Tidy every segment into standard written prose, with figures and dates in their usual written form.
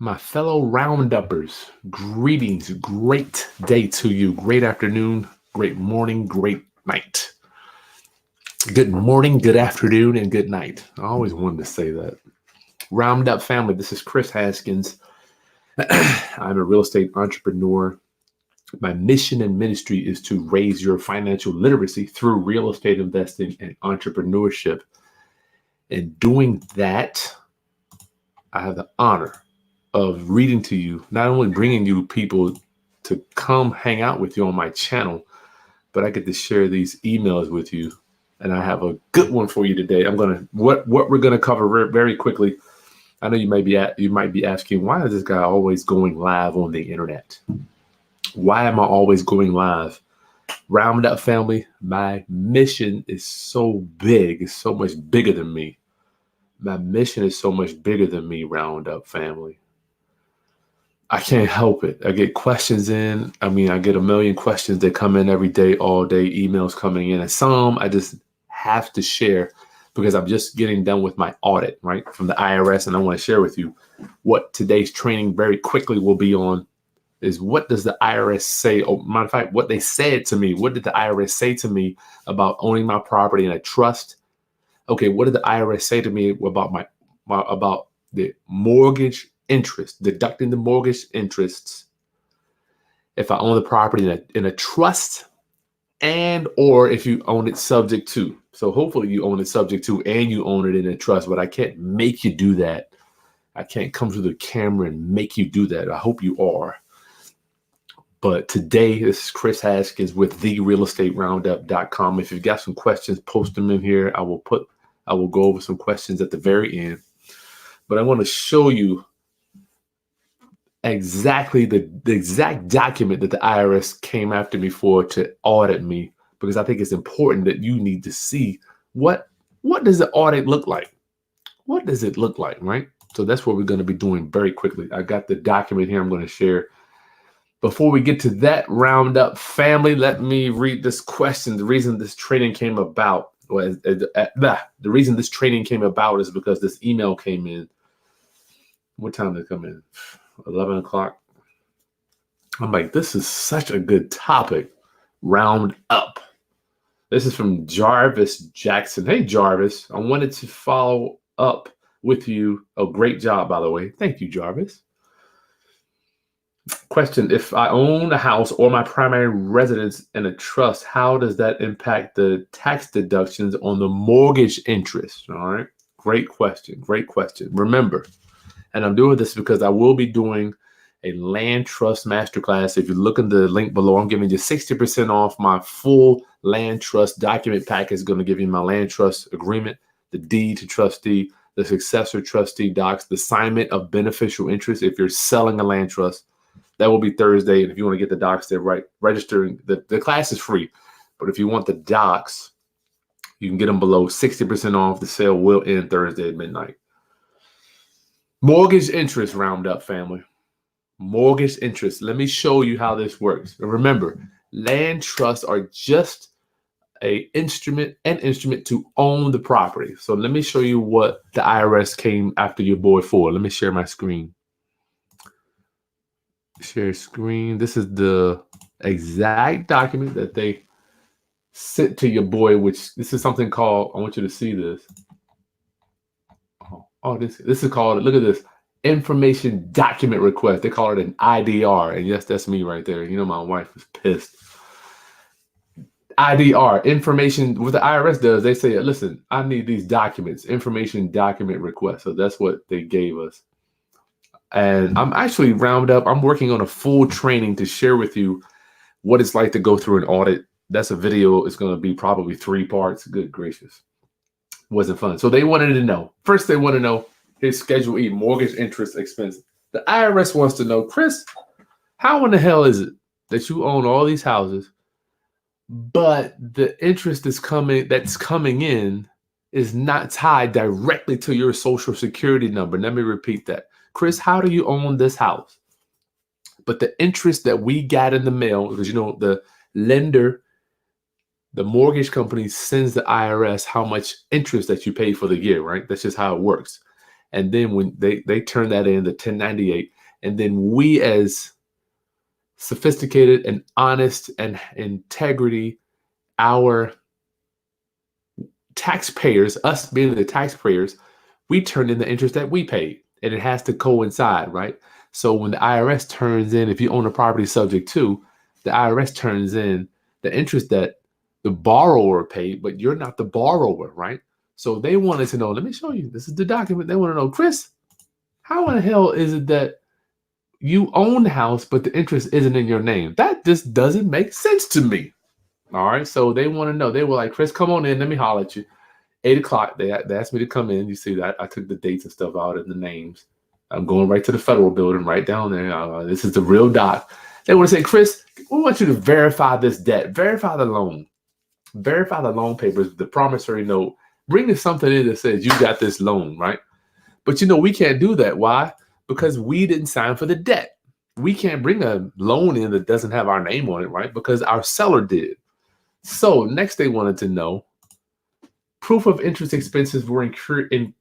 My fellow rounduppers, greetings. Great day to you. Great afternoon, great morning, great night. Good morning, good afternoon, and good night. I always wanted to say that. Roundup family, this is Chris Haskins. I'm a real estate entrepreneur. My mission and ministry is to raise your financial literacy through real estate investing and entrepreneurship. In doing that, I have the honor of reading to you, not only bringing you people to come hang out with you on my channel, but I get to share these emails with you. And I have a good one for you today. What we're gonna cover very quickly. I know you might be asking, why is this guy always going live on the internet? Why am I always going live? Roundup family, my mission is so big. It's so much bigger than me. My mission is so much bigger than me, Roundup family. I can't help it. I get questions in. I get a million questions that come in every day, all day, emails coming in. And some I just have to share because I'm just getting done with my audit, right, from the IRS. And I want to share with you what today's training very quickly will be on is what does the IRS say? Oh, matter of fact, what they said to me. What did the IRS say to me about owning my property in a trust? Okay, what did the IRS say to me about about the mortgage interest, deducting the mortgage interests if I own the property in a trust and or if you own it subject to. So hopefully you own it subject to and you own it in a trust, but I can't make you do that. I can't come to the camera and make you do that. I hope you are. But today, this is Chris Haskins with therealestateroundup.com. If you've got some questions, post them in here. I will go over some questions at the very end. But I want to show you exactly the exact document that the IRS came after me for to audit me, because I think it's important that you need to see what does the audit look like? What does it look like, right? So that's what we're going to be doing very quickly. I got the document here I'm going to share. Before we get to that, Roundup family, let me read this question. The reason this training came about the reason this training came about is because this email came in. What time did it come in? 11 o'clock. I'm like, this is such a good topic. Round up. This is from Jarvis Jackson. Hey, Jarvis, I wanted to follow up with you. Oh, great job, by the way. Thank you, Jarvis. Question, if I own a house or my primary residence in a trust, how does that impact the tax deductions on the mortgage interest? All right. Great question. Great question. Remember, and I'm doing this because I will be doing a land trust masterclass. If you look in the link below, I'm giving you 60% off my full land trust document pack. Is going to give you my land trust agreement, the deed to trustee, the successor trustee docs, the assignment of beneficial interest. If you're selling a land trust, that will be Thursday. And if you want to get the docs there, right, registering, the class is free. But if you want the docs, you can get them below 60% off. The sale will end Thursday at midnight. Mortgage interest, Roundup family. Mortgage interest. Let me show you how this works. And remember, land trusts are just an instrument to own the property. So let me show you what the IRS came after your boy for. Let me share my screen. Share screen. This is the exact document that they sent to your boy, which this is something called, I want you to see this. This is called, look at this, information document request. They call it an IDR. And yes, that's me right there. You know, my wife was pissed. IDR, information, what the IRS does, they say, listen, I need these documents, information document request. So that's what they gave us. And I'm actually Roundup. I'm working on a full training to share with you what it's like to go through an audit. That's a video. It's going to be probably 3 parts. Good gracious. Wasn't fun. So they wanted to know. First, they want to know his Schedule E mortgage interest expense. The IRS wants to know, Chris, how in the hell is it that you own all these houses, but the interest that's coming in is not tied directly to your social security number? Let me repeat that. Chris, how do you own this house? But the interest that we got in the mail, because, you know, the lender, the mortgage company sends the IRS how much interest that you pay for the year, right? That's just how it works. And then when they turn that in, the 1098, and then we as sophisticated and honest and integrity, our taxpayers, us being the taxpayers, we turn in the interest that we paid, and it has to coincide, right? So when the IRS turns in, if you own a property subject to, the IRS turns in the interest that the borrower paid, but you're not the borrower, right? So they wanted to know, let me show you, this is the document. They want to know, Chris, how in the hell is it that you own the house, but the interest isn't in your name? That just doesn't make sense to me. All right. So they want to know. They were like, Chris, come on in. Let me holler at you. 8 o'clock. They asked me to come in. You see that? I took the dates and stuff out and the names. I'm going right to the federal building, right down there. This is the real doc. They want to say, Chris, we want you to verify this debt. Verify the loan. Verify the loan papers, the promissory note. Bring us something in that says you got this loan, right? But we can't do that. Why? Because we didn't sign for the debt. We can't bring a loan in that doesn't have our name on it, right? Because our seller did. So next they wanted to know, proof of interest expenses were incurred in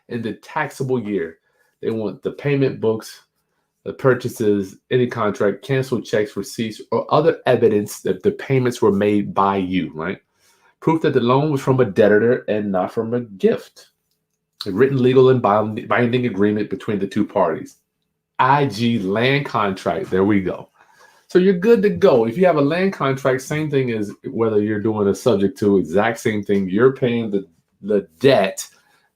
the taxable year. They want the payment books, the purchases, any contract, canceled checks, receipts, or other evidence that the payments were made by you, right? Proof that the loan was from a debtor and not from a gift. A written legal and binding agreement between the two parties. IG land contract. There we go. So you're good to go. If you have a land contract, same thing as whether you're doing a subject to, exact same thing. You're paying the debt,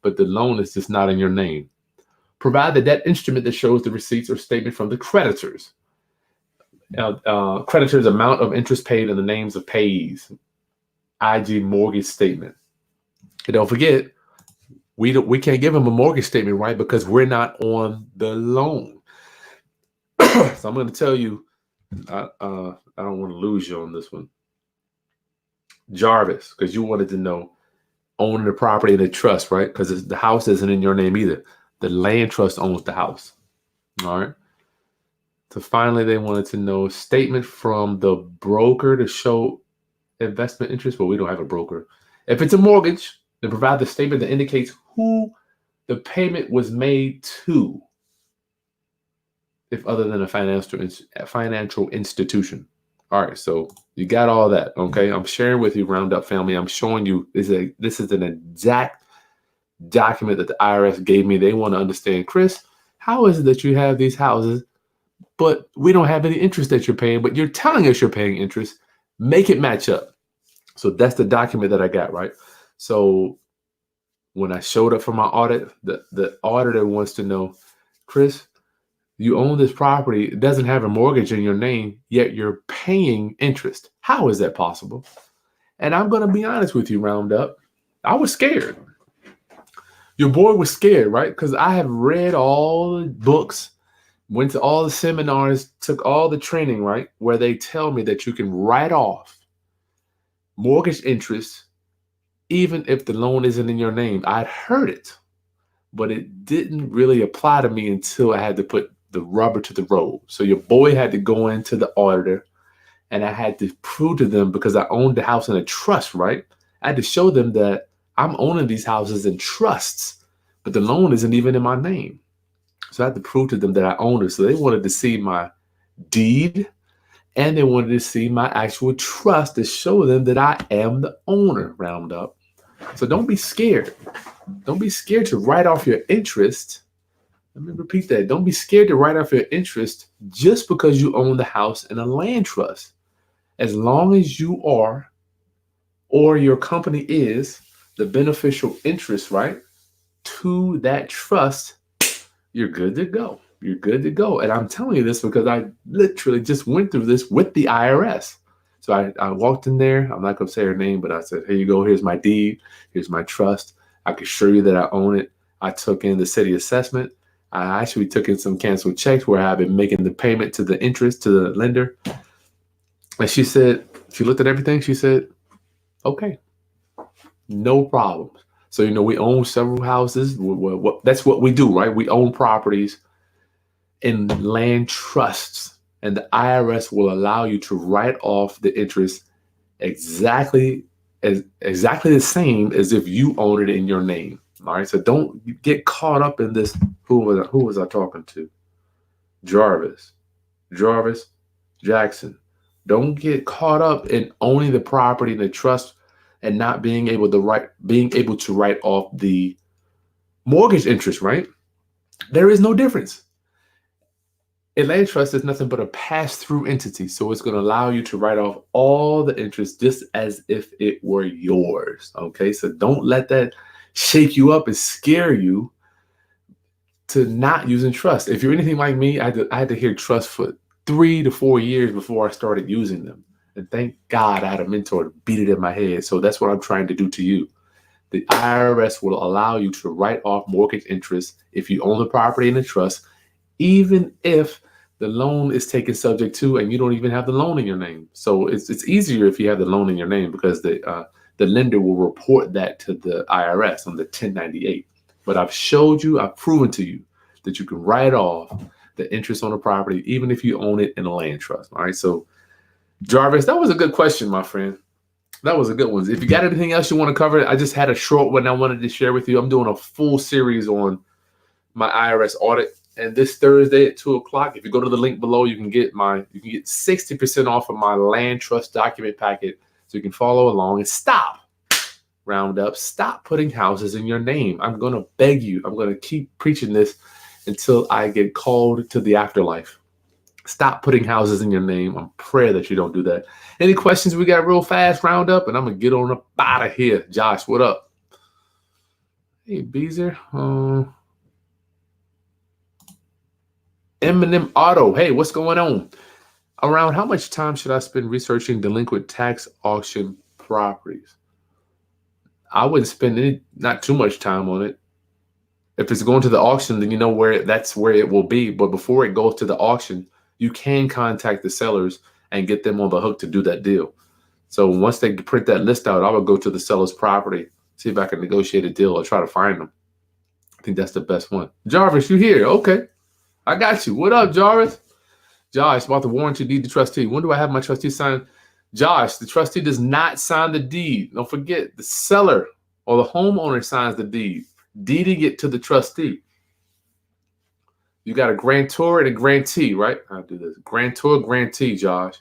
but the loan is just not in your name. Provide the debt instrument that shows the receipts or statement from the creditors. Creditors' amount of interest paid and the names of payees. IG mortgage statement. And don't forget, we can't give them a mortgage statement, right? Because we're not on the loan. So I'm going to tell you, I don't want to lose you on this one. Jarvis, because you wanted to know owning the property in a trust, right? Because the house isn't in your name either. The land trust owns the house. All right. So finally, they wanted to know statement from the broker to show investment interest, but we don't have a broker. If it's a mortgage, then provide the statement that indicates who the payment was made to, if other than a financial institution. All right, so you got all that, okay? I'm sharing with you, Roundup family. I'm showing you this is an exact document that the IRS gave me. They want to understand, Chris, how is it that you have these houses, but we don't have any interest that you're paying, but you're telling us you're paying interest? Make it match up. So that's the document that I got, right? So when I showed up for my audit, the auditor wants to know, Chris, you own this property. It doesn't have a mortgage in your name, yet you're paying interest. How is that possible? And I'm going to be honest with you, Roundup. I was scared. Your boy was scared, right? Because I have read all the books, went to all the seminars, took all the training, right? Where they tell me that you can write off mortgage interest even if the loan isn't in your name. I'd heard it, but it didn't really apply to me until I had to put the rubber to the road. So your boy had to go into the auditor, and I had to prove to them, because I owned the house in a trust, right? I had to show them that I'm owning these houses in trusts, but the loan isn't even in my name. So I had to prove to them that I owned it. So they wanted to see my deed, and they wanted to see my actual trust to show them that I am the owner, Roundup. So don't be scared. Don't be scared to write off your interest. Let me repeat that. Don't be scared to write off your interest just because you own the house in a land trust. As long as you are, or your company is, the beneficial interest, right, to that trust, you're good to go. You're good to go. And I'm telling you this because I literally just went through this with the IRS. So I walked in there. I'm not going to say her name, but I said, here you go. Here's my deed. Here's my trust. I can show you that I own it. I took in the city assessment. I actually took in some canceled checks where I've been making the payment to the interest to the lender. And she said, she looked at everything. She said, okay, no problems. So, we own several houses. That's what we do, right? We own properties in land trusts, and the IRS will allow you to write off the interest exactly the same as if you own it in your name. All right, so don't get caught up in this. Who was I talking to? Jarvis Jackson. Don't get caught up in owning the property and the trust and not being able to write off the mortgage interest, right? There is no difference. A land trust is nothing but a pass-through entity, so it's going to allow you to write off all the interest just as if it were yours. Okay, so don't let that shake you up and scare you to not using trust. If you're anything like me, I had to hear trust for 3 to 4 years before I started using them. And thank God I had a mentor to beat it in my head. So that's what I'm trying to do to you. The IRS will allow you to write off mortgage interest if you own the property in the trust, even if the loan is taken subject to and you don't even have the loan in your name. So it's easier if you have the loan in your name because the lender will report that to the IRS on the 1098. But I've proven to you that you can write off the interest on the property, even if you own it in a land trust. All right. So, Jarvis, that was a good question, my friend. That was a good one. If you got anything else you want to cover, I just had a short one I wanted to share with you. I'm doing a full series on my IRS audit. And this Thursday at 2:00, if you go to the link below, you can get 60% off of my land trust document packet. So you can follow along and stop putting houses in your name. I'm going to beg you. I'm going to keep preaching this until I get called to the afterlife. Stop putting houses in your name. I'm praying that you don't do that. Any questions we got real fast? Round up, and I'm going to get on up out of here. Josh, what up? Hey, Beezer. Eminem Auto. Hey, what's going on? Around how much time should I spend researching delinquent tax auction properties? I wouldn't spend not too much time on it. If it's going to the auction, then you know that's where it will be. But before it goes to the auction, you can contact the sellers and get them on the hook to do that deal. So once they print that list out, I would go to the seller's property, see if I can negotiate a deal or try to find them. I think that's the best one. Jarvis, you here? Okay. I got you. What up, Jarvis? Josh, about the warranty deed to trustee. When do I have my trustee sign? Josh, the trustee does not sign the deed. Don't forget, the seller or the homeowner signs the deed, deeding it to the trustee. You got a grantor and a grantee, right? I'll do this. Grantor, grantee, Josh.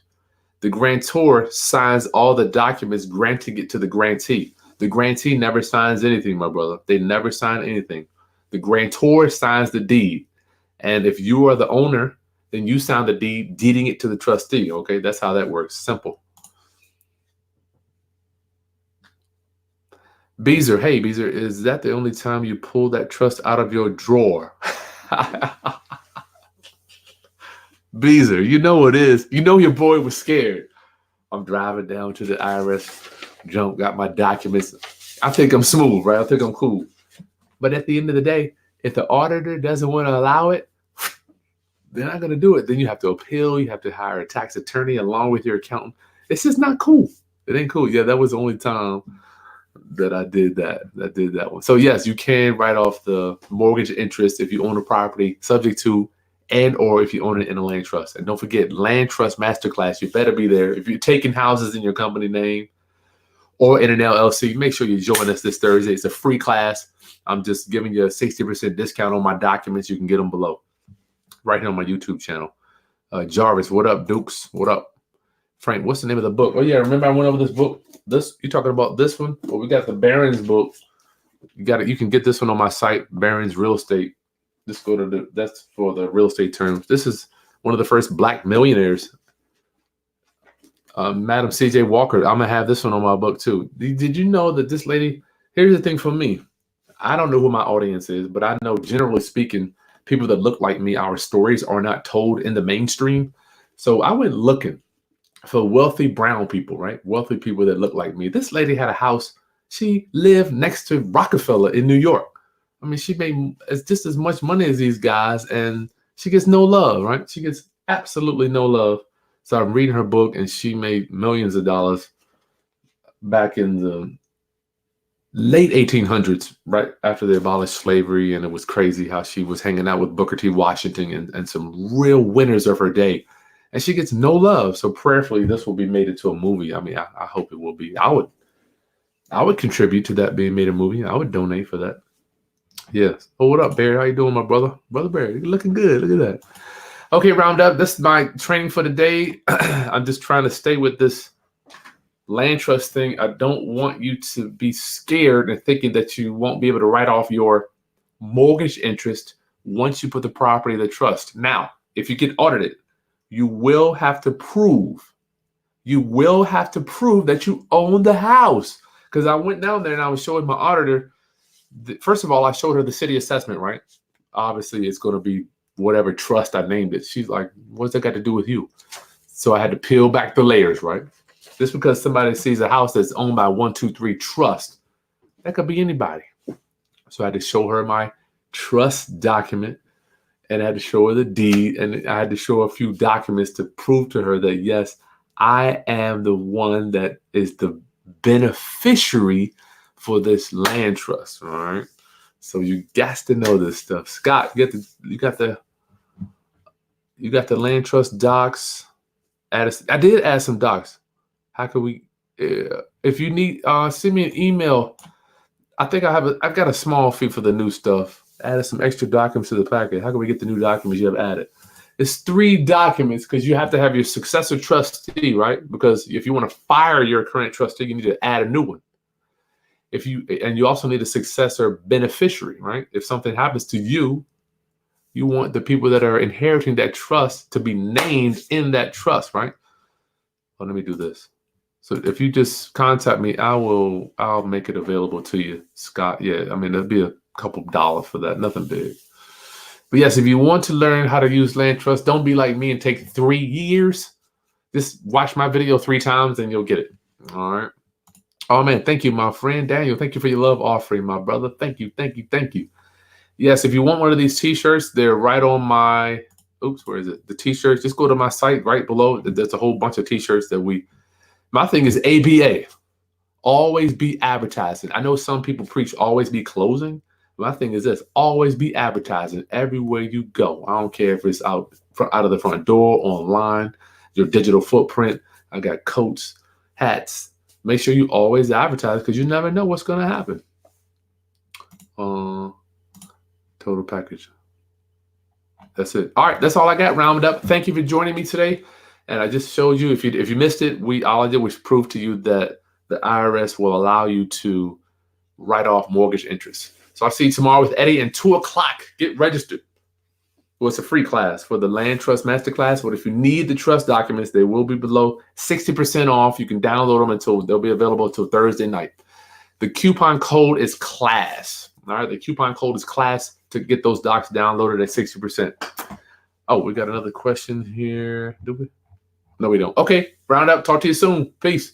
The grantor signs all the documents granting it to the grantee. The grantee never signs anything, my brother. They never sign anything. The grantor signs the deed. And if you are the owner, then you sign the deed, deeding it to the trustee. Okay, that's how that works. Simple. Beezer, hey, Beezer, is that the only time you pull that trust out of your drawer? Beezer, you know it is. You know your boy was scared. I'm driving down to the IRS jump, got my documents. I think I'm smooth, right? I think I'm cool. But at the end of the day, if the auditor doesn't want to allow it, they're not going to do it. Then you have to appeal. You have to hire a tax attorney along with your accountant. It's just not cool. It ain't cool. Yeah, that was the only time that I did that one. So yes, you can write off the mortgage interest if you own a property subject to and or if you own it in a land trust. And don't forget, land trust masterclass. You better be there. If you're taking houses in your company name or in an LLC, make sure you join us this Thursday. It's a free class. I'm just giving you a 60% discount on my documents. You can get them below right here on my YouTube channel. Jarvis, what up? Dukes, what up? Frank, what's the name of the book? Oh yeah, remember I went over this book. You talking about this one? Well, we got the Barron's book. You can get this one on my site, Barron's Real Estate. Just go to that's for the real estate terms. This is one of the first Black millionaires. Madam C.J. Walker. I'm gonna have this one on my book too. Did you know that this lady? Here's the thing for me. I don't know who my audience is, but I know generally speaking, people that look like me, our stories are not told in the mainstream. So I went looking for wealthy brown people, right? Wealthy people that look like me. This lady had a house. She lived next to Rockefeller in New York. I mean, she made just as much money as these guys, and she gets no love, right? She gets absolutely no love. So I'm reading her book, and she made millions of dollars back in the late 1800s, right after they abolished slavery. And it was crazy how she was hanging out with Booker T. Washington and some real winners of her day. And she gets no love. So prayerfully, this will be made into a movie. I mean, I hope it will be. I would contribute to that being made a movie. I would donate for that. Yes. Oh, what up, Barry? How you doing, my brother? Brother Barry, you're looking good. Look at that. Okay, Roundup. This is my training for the day. I'm just trying to stay with this land trust thing. I don't want you to be scared and thinking that you won't be able to write off your mortgage interest once you put the property in the trust. Now, if you get audited, you will have to prove that you own the house. Because I went down there and I was showing my auditor. First of all, I showed her the city assessment, right? Obviously, it's going to be whatever trust I named it. She's like, what's that got to do with you? So I had to peel back the layers, right? Just because somebody sees a house that's owned by 123 Trust, that could be anybody. So I had to show her my trust document, and I had to show her the deed, and I had to show a few documents to prove to her that, yes, I am the one that is the beneficiary for this land trust. All right. So you got to know this stuff. Scott, you got the land trust docs. I did add some docs. How can we? If you need, send me an email. I think I've got a small fee for the new stuff. Added some extra documents to the packet. How can we get the new documents you have added? It's 3 documents because you have to have your successor trustee, right? Because if you want to fire your current trustee, you need to add a new one. And you also need a successor beneficiary, right? If something happens to you, you want the people that are inheriting that trust to be named in that trust, right? Well, let me do this. So if you just contact me, I'll make it available to you, Scott. Yeah, I mean, there'll be a couple dollars for that, nothing big. But yes, if you want to learn how to use land trust, don't be like me and take 3 years. Just watch my video 3 times and you'll get it. All right. Oh man, thank you, my friend Daniel. Thank you for your love offering, my brother. Thank you. Yes, if you want one of these t-shirts, they're right on my, where is it? The t-shirts, just go to my site right below. There's a whole bunch of t-shirts my thing is ABA. Always be advertising. I know some people preach always be closing. My thing is this, always be advertising everywhere you go. I don't care if it's out of the front door, online, your digital footprint. I got coats, hats. Make sure you always advertise because you never know what's going to happen. Total package. That's it. All right, that's all I got. Rounded up. Thank you for joining me today. And I just showed you, if you missed it, all I did was prove to you that the IRS will allow you to write off mortgage interest. So I'll see you tomorrow with Eddie at 2 o'clock. Get registered. Well, it's a free class for the Land Trust Masterclass. But if you need the trust documents, they will be below 60% off. You can download them they'll be available until Thursday night. The coupon code is CLASS. All right, the coupon code is CLASS to get those docs downloaded at 60%. Oh, we got another question here. Do we? No, we don't. Okay, round up. Talk to you soon. Peace.